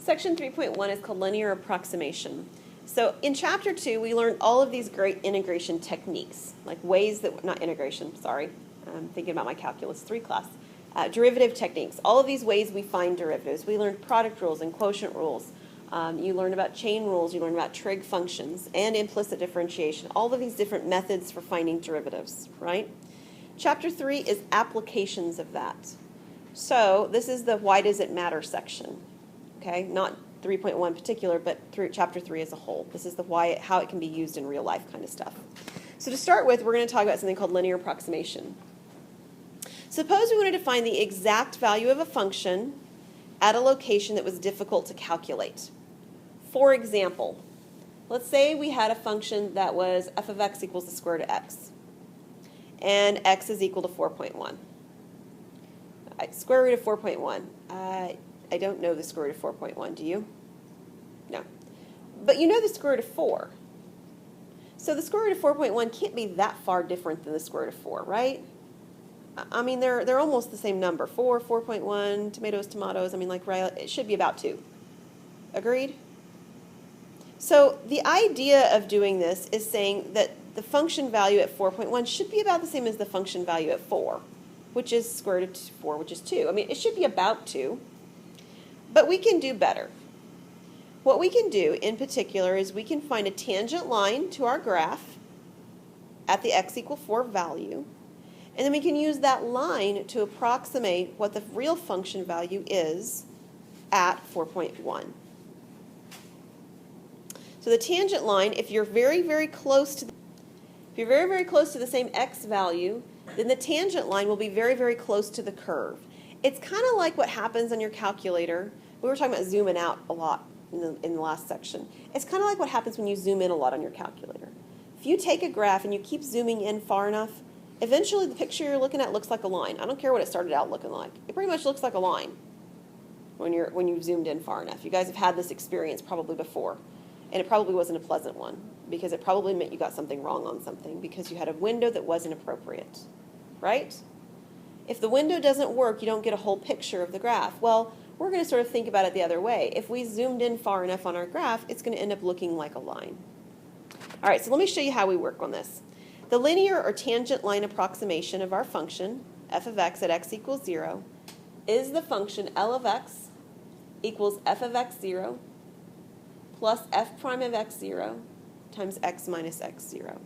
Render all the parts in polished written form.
Section 3.1 is called Linear Approximation. So in Chapter 2, we learned all of these great integration techniques, like ways that, not integration, sorry, I'm thinking about my Calculus 3 class, derivative techniques, all of these ways we find derivatives. We learned product rules and quotient rules. You learned about chain rules, you learned about trig functions, and implicit differentiation, all of these different methods for finding derivatives, right? Chapter 3 is applications of that. So this is the why does it matter section, okay? Not 3.1 in particular, but through Chapter 3 as a whole. This is the why, how it can be used in real life kind of stuff. So to start with, we're going to talk about something called linear approximation. Suppose we wanted to find the exact value of a function at a location that was difficult to calculate. For example, let's say we had a function that was f of x equals the square root of x, and x is equal to 4.1. Square root of 4.1. I don't know the square root of 4.1, do you? No. But you know the square root of 4. So the square root of 4.1 can't be that far different than the square root of 4, right? I mean, they're almost the same number. 4, 4.1, tomatoes, tomatoes. I mean, like, right, it should be about 2. Agreed? So the idea of doing this is saying that the function value at 4.1 should be about the same as the function value at 4, which is square root of 4, which is 2. I mean, it should be about 2. But we can do better. What we can do in particular is we can find a tangent line to our graph at the x equal 4 value, and then we can use that line to approximate what the real function value is at 4.1. So the tangent line, if you're very, very close to the same x value, then the tangent line will be very, very close to the curve. It's kind of like what happens on your calculator. We were talking about zooming out a lot in the last section. It's kind of like what happens when you zoom in a lot on your calculator. If you take a graph and you keep zooming in far enough, eventually the picture you're looking at looks like a line. I don't care what it started out looking like. It pretty much looks like a line when you've zoomed in far enough. You guys have had this experience probably before, and it probably wasn't a pleasant one because it probably meant you got something wrong on something because you had a window that wasn't appropriate, right? If the window doesn't work, you don't get a whole picture of the graph. Well, we're going to sort of think about it the other way. If we zoomed in far enough on our graph, it's going to end up looking like a line. All right, so let me show you how we work on this. The linear or tangent line approximation of our function, f of x at x equals 0, is the function L of x equals f of x 0 plus f prime of x 0 times x minus x 0.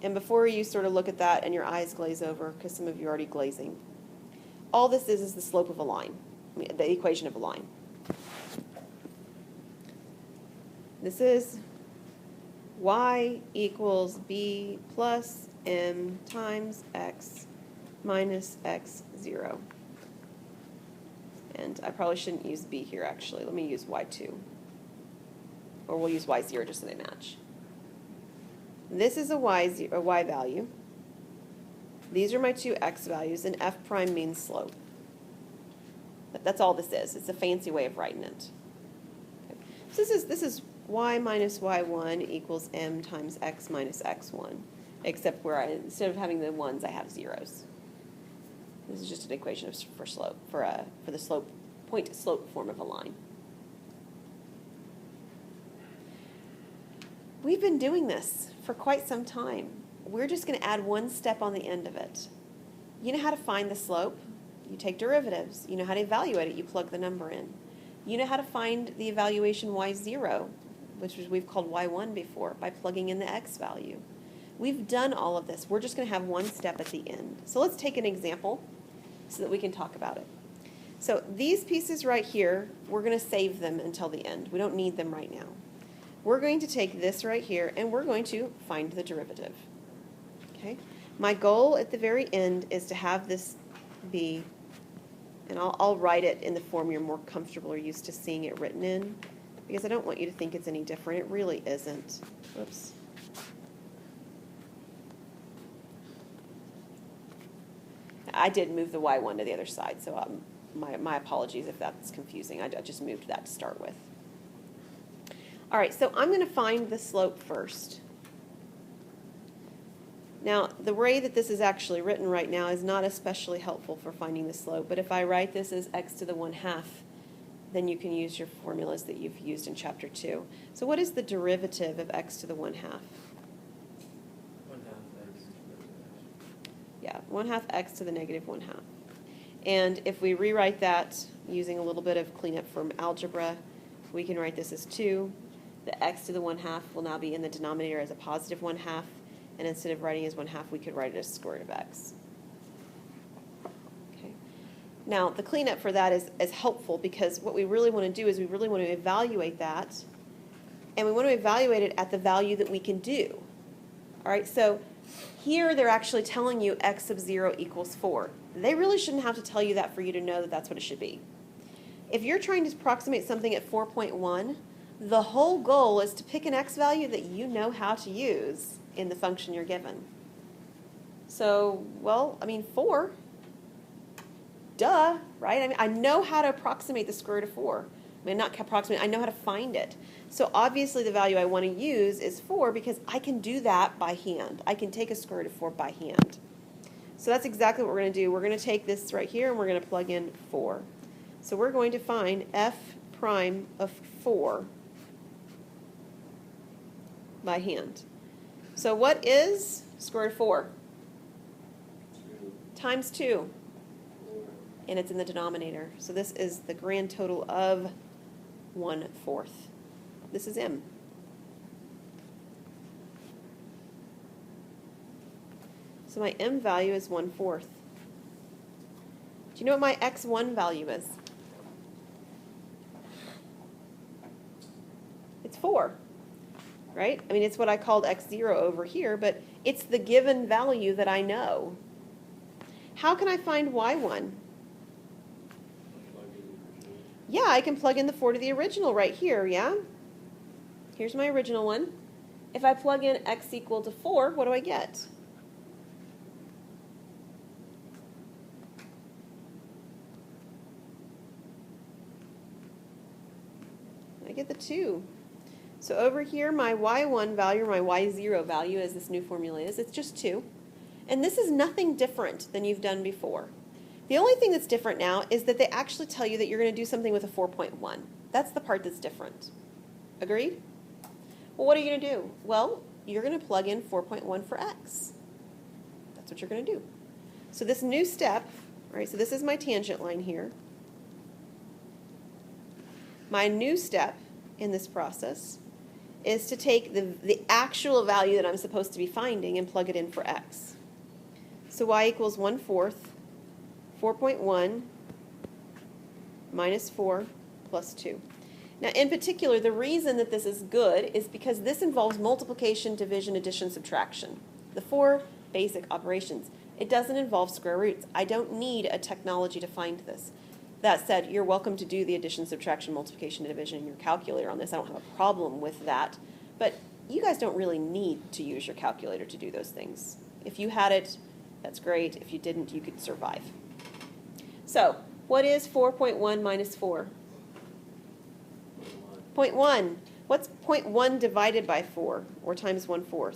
And before you sort of look at that and your eyes glaze over, because some of you are already glazing, all this is the slope of a line, the equation of a line. This is y equals b plus m times x minus x 0. And I probably shouldn't use b here, actually. Let me use y2. Or we'll use y0 just so they match. This is a y value. These are my two x values, and f prime means slope. That's all this is. It's a fancy way of writing it. Okay. So this is y minus y1 equals m times x minus x1, except where instead of having the ones, I have zeros. This is just an equation for slope, for the slope, point-to-slope form of a line. We've been doing this for quite some time. We're just going to add one step on the end of it. You know how to find the slope? You take derivatives. You know how to evaluate it? You plug the number in. You know how to find the evaluation y0, which we've called y1 before, by plugging in the x value. We've done all of this. We're just going to have one step at the end. So let's take an example so that we can talk about it. So these pieces right here, we're going to save them until the end. We don't need them right now. We're going to take this right here, and we're going to find the derivative. Okay? My goal at the very end is to have this be, and I'll write it in the form you're more comfortable or used to seeing it written in, because I don't want you to think it's any different. It really isn't. Oops. I did move the y1 to the other side, so my apologies if that's confusing. I just moved that to start with. All right, so I'm going to find the slope first. Now, the way that this is actually written right now is not especially helpful for finding the slope, but if I write this as x to the 1/2, then you can use your formulas that you've used in Chapter 2. So what is the derivative of x to the 1/2? 1/2 x. Yeah, 1/2 x to the negative 1/2. And if we rewrite that using a little bit of cleanup from algebra, we can write this as 2. The x to the 1/2 will now be in the denominator as a positive 1/2. And instead of writing as 1/2, we could write it as square root of x. Okay. Now, the cleanup for that is helpful because what we really want to do is we really want to evaluate that. And we want to evaluate it at the value that we can do. All right, so here they're actually telling you x sub 0 equals 4. They really shouldn't have to tell you that for you to know that that's what it should be. If you're trying to approximate something at 4.1, the whole goal is to pick an x value that you know how to use in the function you're given. So, well, I mean, 4, duh, right? I mean, I know how to approximate the square root of 4. I mean, not approximate, I know how to find it. So obviously the value I want to use is 4 because I can do that by hand. I can take a square root of 4 by hand. So that's exactly what we're going to do. We're going to take this right here and we're going to plug in 4. So we're going to find f prime of 4 by hand. So what is square root of 4? 2. Times 2. 4. And it's in the denominator. So this is the grand total of 1/4. This is m. So my m value is 1/4. Do you know what my x1 value is? It's 4, right? I mean, it's what I called x0 over here, but it's the given value that I know. How can I find y1? Yeah, I can plug in the 4 to the original right here, yeah? Here's my original one. If I plug in x equal to 4, what do I get? I get the 2. So over here, my y1 value, or my y0 value, as this new formula is, it's just 2. And this is nothing different than you've done before. The only thing that's different now is that they actually tell you that you're going to do something with a 4.1. That's the part that's different. Agreed? Well, what are you going to do? Well, you're going to plug in 4.1 for x. That's what you're going to do. So this new step, right, so this is my tangent line here. My new step in this process is to take the actual value that I'm supposed to be finding and plug it in for x. So y equals 1/4, 4.1 minus 4 plus 2. Now, in particular, the reason that this is good is because this involves multiplication, division, addition, subtraction. The 4 basic operations. It doesn't involve square roots. I don't need a technology to find this. That said, you're welcome to do the addition, subtraction, multiplication, and division in your calculator on this. I don't have a problem with that. But you guys don't really need to use your calculator to do those things. If you had it, that's great. If you didn't, you could survive. So, what is 4.1 minus 4? 0.1. What's 0.1 divided by 4, or times 1/4?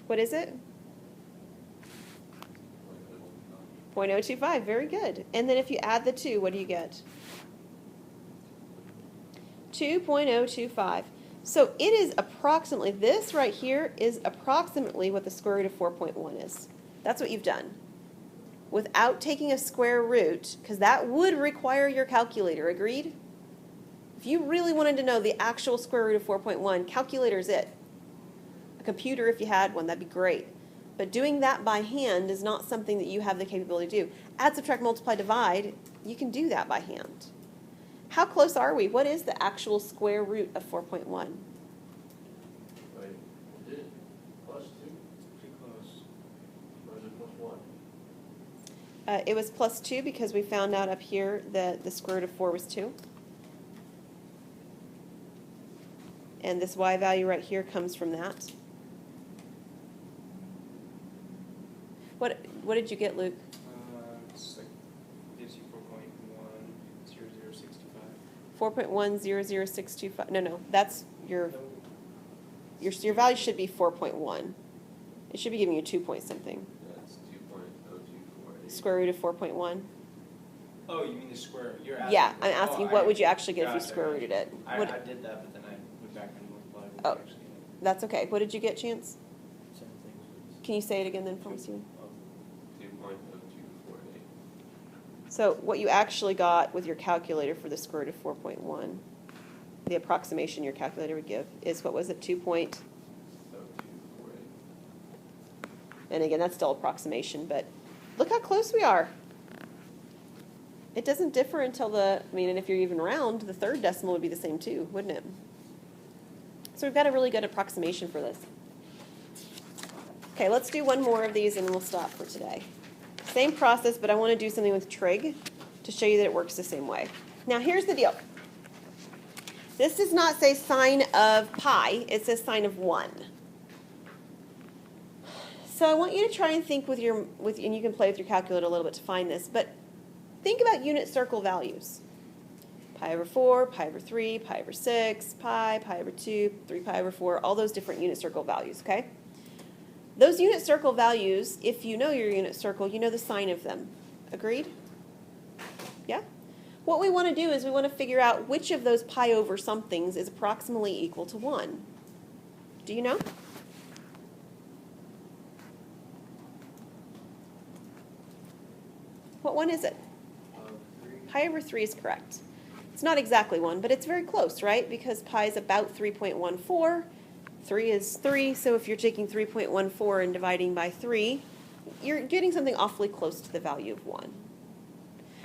What is it? 0.025. Very good. And then if you add the 2, what do you get? 2.025. So it is approximately, this right here is approximately what the square root of 4.1 is. That's what you've done. Without taking a square root, because that would require your calculator, agreed? If you really wanted to know the actual square root of 4.1, calculator's it. A computer, if you had one, that'd be great. But doing that by hand is not something that you have the capability to do. Add, subtract, multiply, divide, you can do that by hand. How close are we? What is the actual square root of 4.1? Wait, did it plus 2? Too close. Or is it plus 1? It was plus 2 because we found out up here that the square root of 4 was 2. And this y value right here comes from that. What did you get, Luke? It's like, gives you 4.10065. 4.100625. No, that's your value should be 4.1. It should be giving you 2 point something. Yeah, it's 2.02484. Square root of 4.1. Oh, you mean the square? You're asking. Yeah, I'm asking what would you actually get if you Gotcha, square rooted it? I What, did that, but then I went back and multiplied what Oh. you actually get. that's okay. What did you get, Chance? Same thing as Can you say it again then for me, Steven? 2.0248. So what you actually got with your calculator for the square root of 4.1, the approximation your calculator would give is, what was it, 2.0248? 0248. And again, that's still approximation, but look how close we are. It doesn't differ until and if you're even round, the third decimal would be the same too, wouldn't it? So we've got a really good approximation for this. Okay, let's do one more of these and then we'll stop for today. Same process, but I want to do something with trig to show you that it works the same way. Now here's the deal. This does not say sine of pi, it says sine of 1. So I want you to try and think and you can play with your calculator a little bit to find this, but think about unit circle values. Pi over 4, pi over 3, pi over 6, pi over 2, 3 pi over 4, all those different unit circle values, okay? Those unit circle values, if you know your unit circle, you know the sign of them. Agreed? Yeah? What we want to do is we want to figure out which of those pi over somethings is approximately equal to 1. Do you know? What one is it? Pi over 3 is correct. It's not exactly 1, but it's very close, right? Because pi is about 3.14. 3 is 3, so if you're taking 3.14 and dividing by 3, you're getting something awfully close to the value of 1.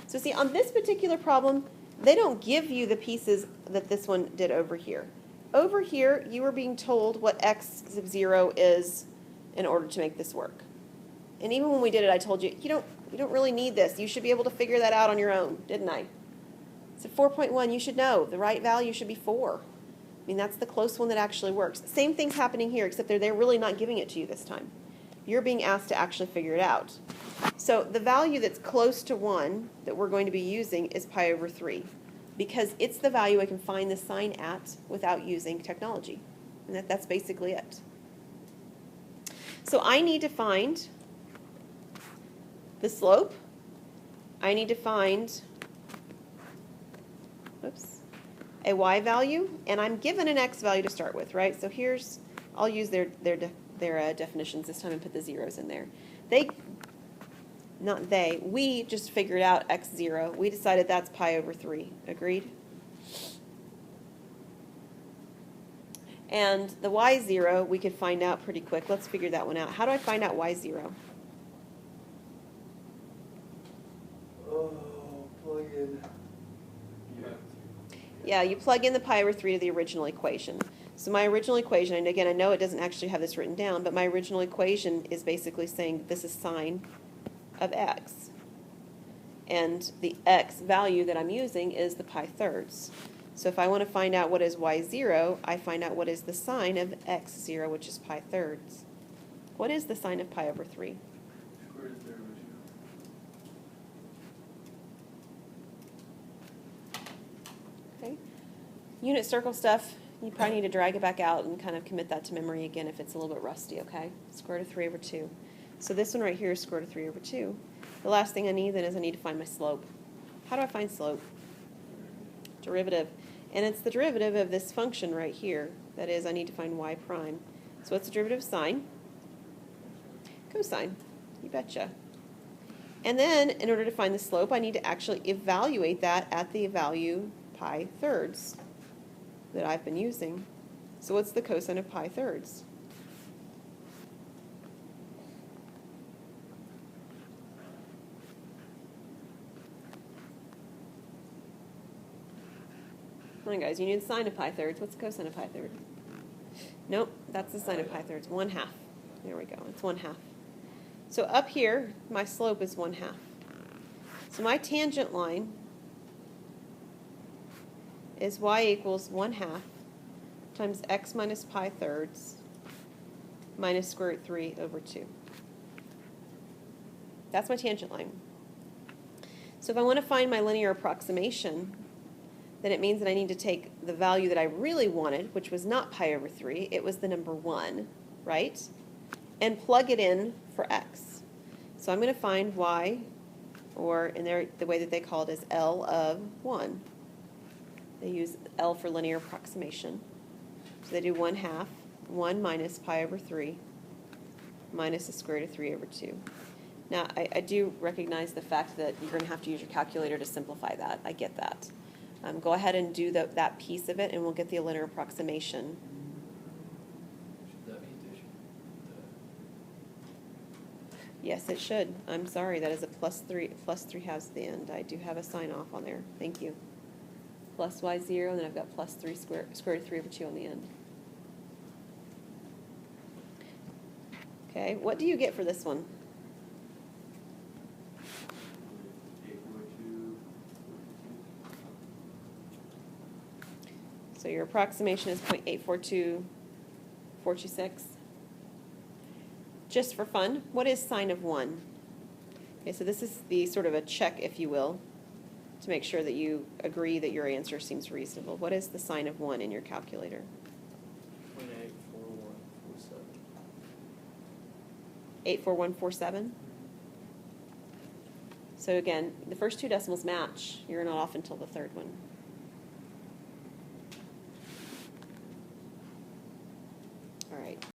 So see, on this particular problem, they don't give you the pieces that this one did over here. Over here, you were being told what x sub 0 is in order to make this work. And even when we did it, I told you, you don't really need this. You should be able to figure that out on your own, didn't I? So 4.1, you should know. The right value should be 4. I mean, that's the close one that actually works. Same thing's happening here, except they're really not giving it to you this time. You're being asked to actually figure it out. So the value that's close to 1 that we're going to be using is pi over 3, because it's the value I can find the sign at without using technology. And that's basically it. So I need to find the slope. I need to find a y value, and I'm given an x value to start with, right? So here's, I'll use their definitions this time and put the zeros in there. We just figured out x0. We decided that's pi over 3. Agreed? And the y0 we could find out pretty quick. Let's figure that one out. How do I find out y0? Plug in. Yeah, you plug in the pi over 3 to the original equation. So my original equation, and again, I know it doesn't actually have this written down, but my original equation is basically saying this is sine of x. And the x value that I'm using is the pi thirds. So if I want to find out what is y0, I find out what is the sine of x0, which is pi thirds. What is the sine of pi over 3? Square root of 2. Okay. Unit circle stuff, you probably need to drag it back out and kind of commit that to memory again if it's a little bit rusty, okay? Square root of 3 over 2. So this one right here is square root of 3 over 2. The last thing I need then is I need to find my slope. How do I find slope? Derivative. And it's the derivative of this function right here. That is, I need to find y prime. So what's the derivative of sine? Cosine. You betcha. And then, in order to find the slope, I need to actually evaluate that at the value pi thirds that I've been using. So what's the cosine of pi thirds? Come on, guys, you need the sine of pi thirds. What's the cosine of pi thirds? Nope, that's the sine of pi thirds. 1/2. There we go. It's 1/2. So up here, my slope is 1/2. So my tangent line is y equals 1/2 times x minus pi thirds minus square root 3 over 2. That's my tangent line. So if I want to find my linear approximation, then it means that I need to take the value that I really wanted, which was not pi over 3, it was the number 1, right? And plug it in for x. So I'm going to find y or in their, the way that they call it is L of 1. They use L for linear approximation. So they do 1/2, 1 minus pi over 3, minus the square root of 3 over 2. Now, I do recognize the fact that you're going to have to use your calculator to simplify that. I get that. Go ahead and do that piece of it, and we'll get the linear approximation. Should that be addition? Yes, it should. I'm sorry, that is a plus 3 halves at the end. I do have a sign off on there. Thank you. Plus y 0, and then I've got plus 3 square root of 3 over 2 on the end. Okay, what do you get for this one? 842. So your approximation is 0.842426. Just for fun, what is sine of 1? Okay, so this is the sort of a check, if you will, to make sure that you agree that your answer seems reasonable. What is the sine of 1 in your calculator? 0.84147. 84147? So again, the first two decimals match. You're not off until the third one. All right.